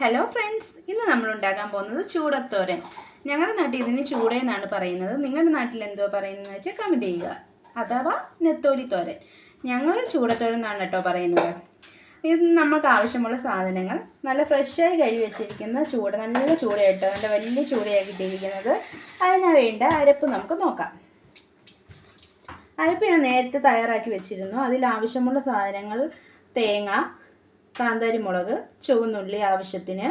Hello friends, ഇന്ന് നമ്മൾ ഉണ്ടാക്കാൻ പോകുന്നത് ചൂടത്തോരൻ. ഞങ്ങളുടെ നാട്ടിൽ ഇതിന് ചൂടയെന്നാണ് പറയുന്നത്. നിങ്ങളുടെ നാട്ടിൽ എന്തോ പറയുന്നതെന്ന് വെച്ചാൽ കമൻറ്റ് ചെയ്യുക. അഥവാ നെത്തോലി തോരൻ. ഞങ്ങൾ ചൂടത്തോരൻ എന്നാണ് കേട്ടോ പറയുന്നത്. ഇത് നമുക്ക് ആവശ്യമുള്ള സാധനങ്ങൾ: നല്ല ഫ്രഷായി കഴുകി വെച്ചിരിക്കുന്ന നല്ല ചൂട കേട്ടോ, നല്ല വലിയ ചൂടയാണ് കിട്ടിയിരിക്കുന്നത്. അതിന് വേണ്ട അരപ്പ് നമുക്ക് നോക്കാം. അരപ്പ് ഞാൻ നേരത്തെ തയ്യാറാക്കി വെച്ചിരുന്നു. അതിലാവശ്യമുള്ള സാധനങ്ങൾ: തേങ്ങ, കാന്താരി മുളക്, ചുവന്നുള്ളി ആവശ്യത്തിന്,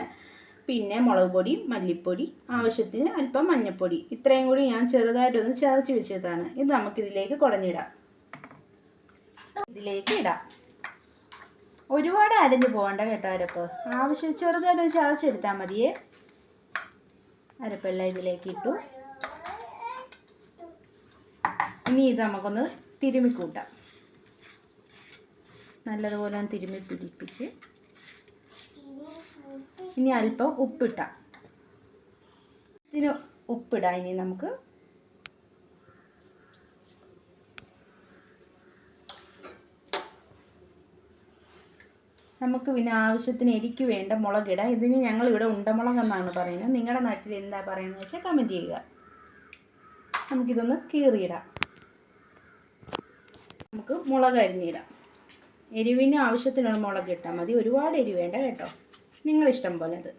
പിന്നെ മുളക് പൊടി, മല്ലിപ്പൊടി, ആവശ്യത്തിന് അല്പം മഞ്ഞൾപ്പൊടി. ഇത്രയും കൂടി ഞാൻ ചെറുതായിട്ടൊന്ന് ചതച്ച് വെച്ചതാണ്. ഇത് നമുക്കിതിലേക്ക് കുടഞ്ഞിടാം. ഇതിലേക്ക് ഇടാം. ഒരുപാട് അരഞ്ഞു പോകണ്ട കേട്ടോ അരപ്പ്. ചെറുതായിട്ട് ചതച്ചെടുത്താൽ മതിയേ. അരപ്പെല്ലാം ഇതിലേക്ക് ഇട്ടു. ഇനി ഇത് നമുക്കൊന്ന് തിരുമ്മിക്കൂട്ടാം. നല്ലതുപോലെ ഒന്ന് തിരുമ്മി പിടിപ്പിച്ച് ഇനി അല്പം ഉപ്പിട്ടാം. ഇതിന് ഉപ്പിടാം. ഇനി നമുക്ക് പിന്നെ ആവശ്യത്തിന് എരിക്ക് വേണ്ട മുളകിടാം. ഇതിന് ഞങ്ങളിവിടെ ഉണ്ടമുളക് എന്നാണ് പറയുന്നത്. നിങ്ങളുടെ നാട്ടിൽ എന്താ പറയുന്നത് വെച്ചാൽ കമൻറ്റ് ചെയ്യുക. നമുക്കിതൊന്ന് കീറിയിടാം. നമുക്ക് മുളക് അരിഞ്ഞിടാം. എരിവിന് ആവശ്യത്തിനുള്ള മുളക് ഇട്ടാൽ മതി. ഒരുപാട് എരിവ് വേണ്ട കേട്ടോ, നിങ്ങളിഷ്ടം പോലെ. അത്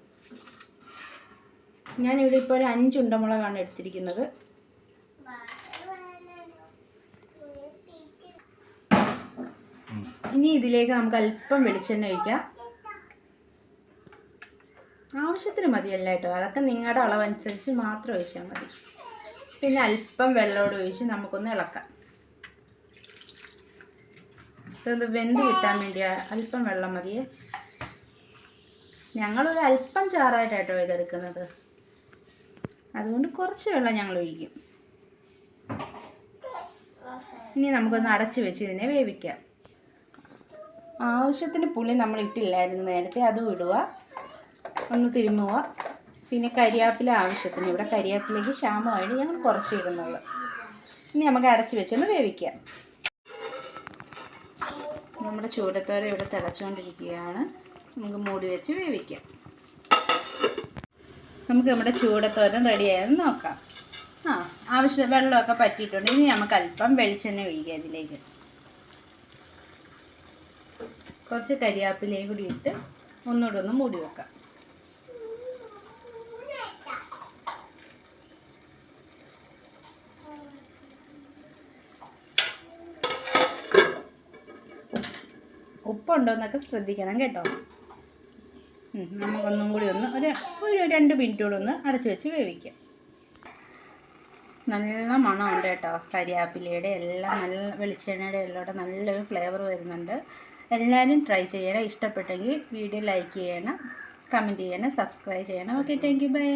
ഞാനിവിടെ ഇപ്പോൾ ഒരു 5 ഉണ്ടമുളകാണ് എടുത്തിരിക്കുന്നത്. ഇനി ഇതിലേക്ക് നമുക്ക് അല്പം വെളിച്ചെണ്ണ ഒഴിക്കാം. ആവശ്യത്തിന് മതിയല്ല കേട്ടോ, അതൊക്കെ നിങ്ങളുടെ അളവനുസരിച്ച് മാത്രം ഒഴിച്ചാൽ മതി. പിന്നെ അല്പം വെള്ളമോട് ഒഴിച്ച് നമുക്കൊന്ന് ഇളക്കാം. ഇത് വെന്ത് കിട്ടാൻ വേണ്ടി അല്പം വെള്ളം മതിയേ. ഞങ്ങളൊരു അല്പം ചാറായിട്ടാട്ടോ ഇതെടുക്കുന്നത്, അതുകൊണ്ട് കുറച്ച് വെള്ളം ഞങ്ങൾ ഒഴിക്കും. ഇനി നമുക്കൊന്ന് അടച്ച് വെച്ച് ഇതിനെ വേവിക്കാം. ആവശ്യത്തിന് പുളി നമ്മൾ ഇട്ടില്ലായിരുന്നു നേരത്തെ, അതും ഇടുക. ഒന്ന് തിരുമ്മുക. പിന്നെ കരിയാപ്പില ആവശ്യത്തിന്. ഇവിടെ കരിയാപ്പിലേക്ക് ക്ഷാമമായിട്ട് ഞങ്ങൾ കുറച്ച് ഇടുന്നുള്ളൂ. ഇനി നമുക്ക് അടച്ച് വെച്ചൊന്ന് വേവിക്കാം. നമ്മുടെ ചൂടത്തോര ഇവിടെ തിളച്ചുകൊണ്ടിരിക്കുകയാണ്. നമുക്ക് മൂടി വെച്ച് വേവിക്കാം. നമുക്ക് നമ്മുടെ ചൂടത്തോരൻ റെഡിയായെന്ന് നോക്കാം. ആവശ്യം വെള്ളമൊക്കെ പറ്റിയിട്ടുണ്ട്. ഇനി നമുക്ക് അല്പം വെളിച്ചെണ്ണ ഒഴിക്കുക. ഇതിലേക്ക് കുറച്ച് കരിയാപ്പിലയും കൂടി ഇട്ട് ഒന്നുകൂടെ ഒന്ന് മൂടി വെക്കാം. ഉപ്പുണ്ടോയെന്നൊക്കെ ശ്രദ്ധിക്കണം കേട്ടോ. നമുക്കൊന്നും കൂടി ഒരു 2 മിനിറ്റ് കൂടെ ഒന്ന് അടച്ചു വെച്ച് വേവിക്കാം. നല്ല മണമുണ്ട് കേട്ടോ, കരിയാപ്പിലയുടെ എല്ലാം നല്ല വെളിച്ചെണ്ണയുടെ എല്ലാം നല്ലൊരു ഫ്ലേവർ വരുന്നുണ്ട്. എല്ലാവരും ട്രൈ ചെയ്യണം. ഇഷ്ടപ്പെട്ടെങ്കിൽ വീഡിയോ ലൈക്ക് ചെയ്യണം, കമൻറ്റ് ചെയ്യണം, സബ്സ്ക്രൈബ് ചെയ്യണം. Okay, thank you, by.